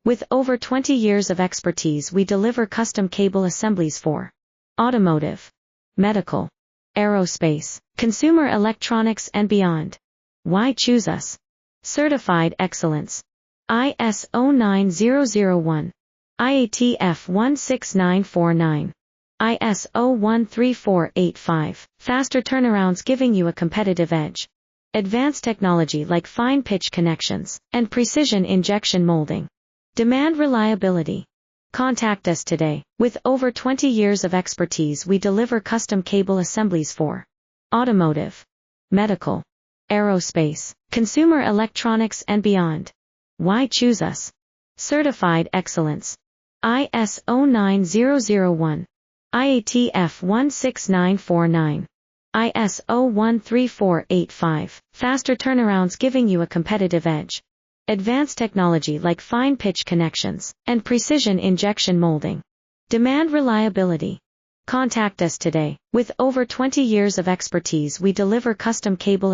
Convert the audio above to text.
With over 20 years of expertise, we deliver custom cable assemblies for automotive, medical, aerospace, consumer electronics and beyond. Why choose us? Certified excellence. ISO 9001. IATF 16949. ISO 13485. Faster turnarounds giving you a competitive edge. Advanced technology like fine pitch connections and precision injection molding. Demand reliability. Contact us today. With over 20 years of expertise, we deliver custom cable assemblies for automotive, medical, aerospace, consumer electronics and beyond. Why choose us? Certified excellence. ISO 9001. IATF 16949. ISO 13485. Faster turnarounds giving you a competitive edge. Advanced technology like fine pitch connections and precision injection molding. Demand reliability. Contact us today. With over 20 years of expertise, we deliver custom cable